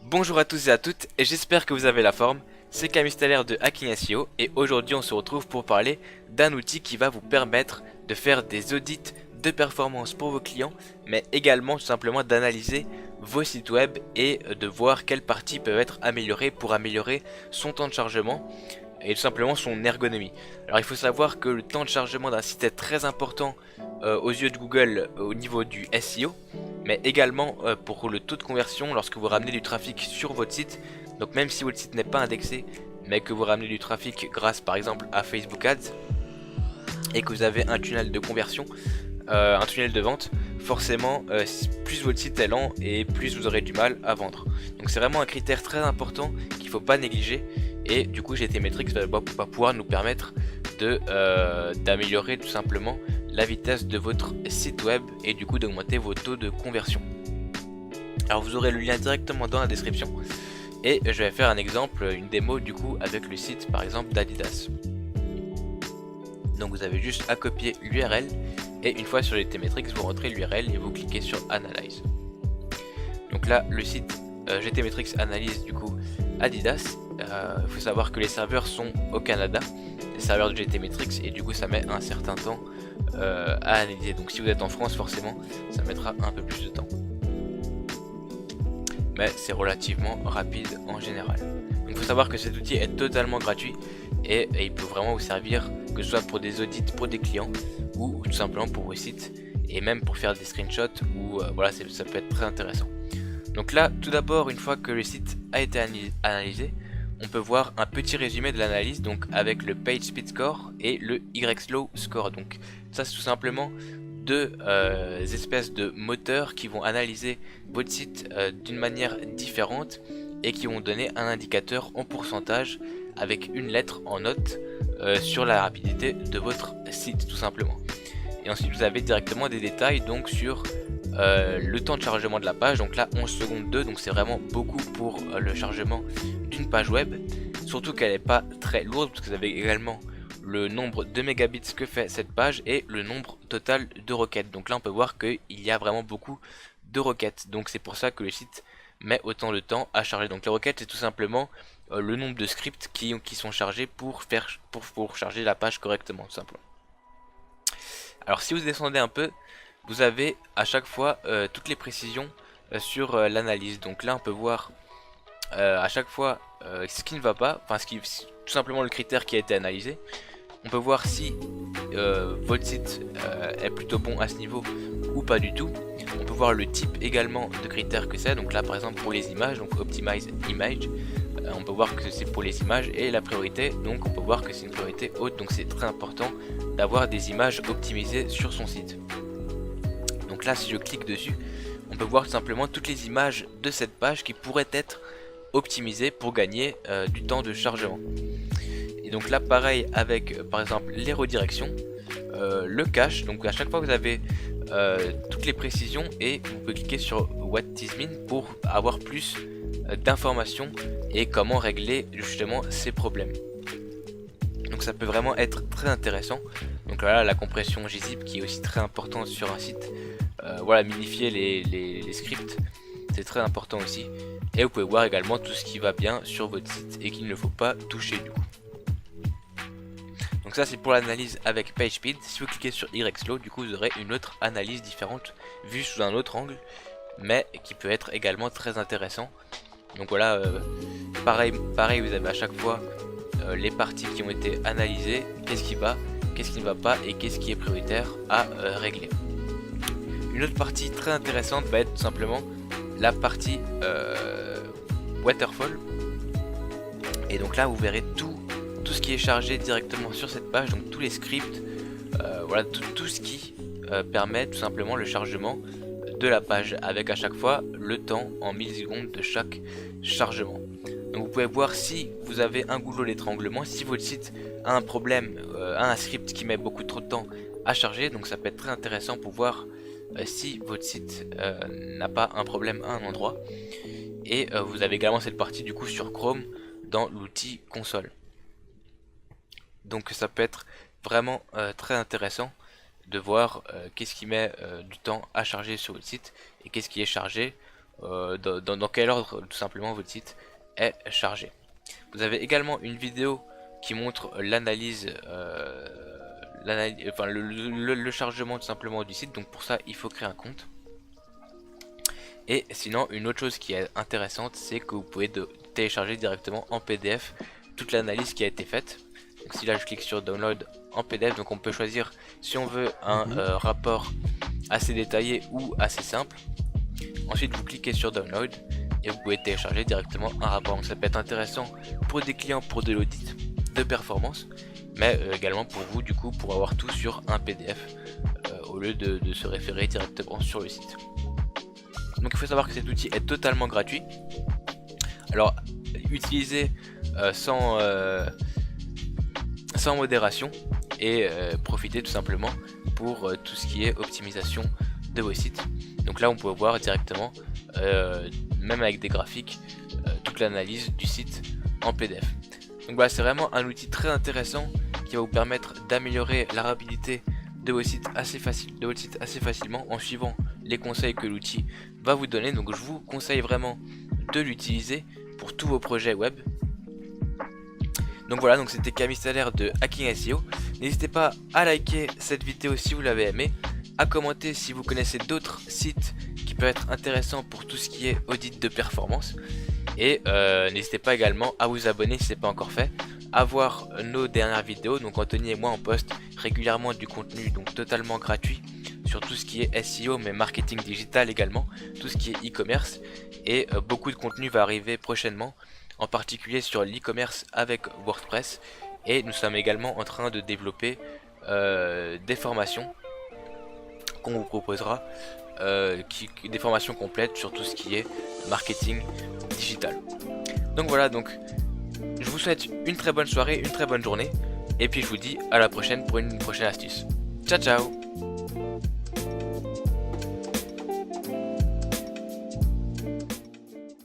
Bonjour à tous et à toutes, et j'espère que vous avez la forme. C'est Camille Stellaire de Hacking SEO et aujourd'hui on se retrouve pour parler d'un outil qui va vous permettre de faire des audits de performance pour vos clients, mais également tout simplement d'analyser vos sites web et de voir quelles parties peuvent être améliorées pour améliorer son temps de chargement et tout simplement son ergonomie. Alors il faut savoir que le temps de chargement d'un site est très important aux yeux de Google au niveau du SEO, mais également pour le taux de conversion lorsque vous ramenez du trafic sur votre site. Donc même si votre site n'est pas indexé, mais que vous ramenez du trafic grâce par exemple à Facebook Ads et que vous avez un tunnel de conversion, un tunnel de vente, forcément plus votre site est lent et plus vous aurez du mal à vendre. Donc c'est vraiment un critère très important qu'il ne faut pas négliger. Et du coup GTmetrix va pouvoir nous permettre d'améliorer tout simplement la vitesse de votre site web et du coup d'augmenter vos taux de conversion. Alors vous aurez le lien directement dans la description et je vais faire un exemple, une démo du coup avec le site par exemple d'Adidas. Donc vous avez juste à copier l'URL et une fois sur GTmetrix vous rentrez l'URL et vous cliquez sur Analyze. Donc là le site GTmetrix analyse du coup Adidas. Il faut savoir que les serveurs sont au Canada, les serveurs de GTmetrix, et du coup ça met un certain temps à analyser. Donc si vous êtes en France forcément ça mettra un peu plus de temps, mais c'est relativement rapide en général. Donc il faut savoir que cet outil est totalement gratuit et il peut vraiment vous servir que ce soit pour des audits pour des clients ou tout simplement pour vos sites et même pour faire des screenshots ou voilà, ça peut être très intéressant. Donc là tout d'abord, une fois que le site a été analysé, on peut voir un petit résumé de l'analyse, donc avec le Page Speed Score et le YSlow Score. Donc ça c'est tout simplement deux espèces de moteurs qui vont analyser votre site d'une manière différente et qui vont donner un indicateur en pourcentage avec une lettre en note sur la rapidité de votre site tout simplement. Et ensuite vous avez directement des détails donc sur le temps de chargement de la page, donc là 11 secondes 2, donc c'est vraiment beaucoup pour le chargement d'une page web, surtout qu'elle n'est pas très lourde parce que vous avez également le nombre de mégabits que fait cette page et le nombre total de requêtes. Donc là on peut voir qu'il y a vraiment beaucoup de requêtes, donc c'est pour ça que le site met autant de temps à charger. Donc les requêtes c'est tout simplement le nombre de scripts qui sont chargés pour charger la page correctement tout simplement. Alors si vous descendez un peu, vous avez à chaque fois toutes les précisions sur l'analyse. Donc là on peut voir à chaque fois ce qui ne va pas, enfin tout simplement le critère qui a été analysé. On peut voir si votre site est plutôt bon à ce niveau ou pas du tout. On peut voir le type également de critères que c'est. Donc là par exemple pour les images, donc Optimize Image, on peut voir que c'est pour les images et la priorité, donc on peut voir que c'est une priorité haute. Donc c'est très important d'avoir des images optimisées sur son site. Donc là si je clique dessus, on peut voir tout simplement toutes les images de cette page qui pourraient être optimisées pour gagner du temps de chargement. Et donc là pareil avec par exemple les redirections, le cache, donc à chaque fois vous avez toutes les précisions et vous pouvez cliquer sur What This Mean pour avoir plus d'informations et comment régler justement ces problèmes. Donc ça peut vraiment être très intéressant. Donc là la compression gzip qui est aussi très importante sur un site, voilà, minifier les scripts c'est très important aussi. Et vous pouvez voir également tout ce qui va bien sur votre site et qu'il ne faut pas toucher du coup. Donc ça c'est pour l'analyse avec PageSpeed. Si vous cliquez sur YSlow, du coup vous aurez une autre analyse différente vue sous un autre angle, mais qui peut être également très intéressant. Donc voilà, pareil vous avez à chaque fois les parties qui ont été analysées, qu'est-ce qui va, qu'est-ce qui ne va pas et qu'est-ce qui est prioritaire à régler. Une autre partie très intéressante va être tout simplement la partie waterfall. Et donc là vous verrez tout ce qui est chargé directement sur cette page, donc tous les scripts, voilà tout ce qui permet tout simplement le chargement de la page avec à chaque fois le temps en millisecondes de chaque chargement. Donc vous pouvez voir si vous avez un goulot d'étranglement, si votre site a un problème, a un script qui met beaucoup trop de temps à charger, donc ça peut être très intéressant pour voir si votre site n'a pas un problème à un endroit. Et vous avez également cette partie du coup sur Chrome dans l'outil console. Donc ça peut être vraiment très intéressant de voir qu'est-ce qui met du temps à charger sur votre site et qu'est-ce qui est chargé dans quel ordre tout simplement votre site est chargé. Vous avez également une vidéo qui montre l'analyse, enfin le chargement tout simplement du site. Donc pour ça il faut créer un compte. Et sinon une autre chose qui est intéressante, c'est que vous pouvez télécharger directement en PDF toute l'analyse qui a été faite. Donc si là je clique sur download en PDF, donc on peut choisir si on veut un rapport assez détaillé ou assez simple. Ensuite vous cliquez sur download et vous pouvez télécharger directement un rapport. Donc ça peut être intéressant pour des clients pour de l'audit de performance, mais également pour vous du coup pour avoir tout sur un PDF au lieu de se référer directement sur le site. Donc il faut savoir que cet outil est totalement gratuit. Alors utilisez sans modération et profitez tout simplement pour tout ce qui est optimisation de vos sites. Donc là on peut voir directement même avec des graphiques toute l'analyse du site en PDF. Donc voilà, c'est vraiment un outil très intéressant qui va vous permettre d'améliorer la rapidité de votre site assez facilement en suivant les conseils que l'outil va vous donner. Donc je vous conseille vraiment de l'utiliser pour tous vos projets web. Donc voilà, donc c'était Camille Salaire de Hacking SEO. N'hésitez pas à liker cette vidéo si vous l'avez aimé, à commenter si vous connaissez d'autres sites qui peuvent être intéressants pour tout ce qui est audit de performance. Et n'hésitez pas également à vous abonner si ce n'est pas encore fait, à voir nos dernières vidéos. Donc Anthony et moi on poste régulièrement du contenu donc totalement gratuit sur tout ce qui est SEO, mais marketing digital également, tout ce qui est e-commerce. Et beaucoup de contenu va arriver prochainement, en particulier sur l'e-commerce avec WordPress. Et nous sommes également en train de développer des formations qu'on vous proposera, des formations complètes sur tout ce qui est marketing digital. Donc voilà, donc je vous souhaite une très bonne soirée, une très bonne journée, et puis je vous dis à la prochaine pour une prochaine astuce. Ciao ciao.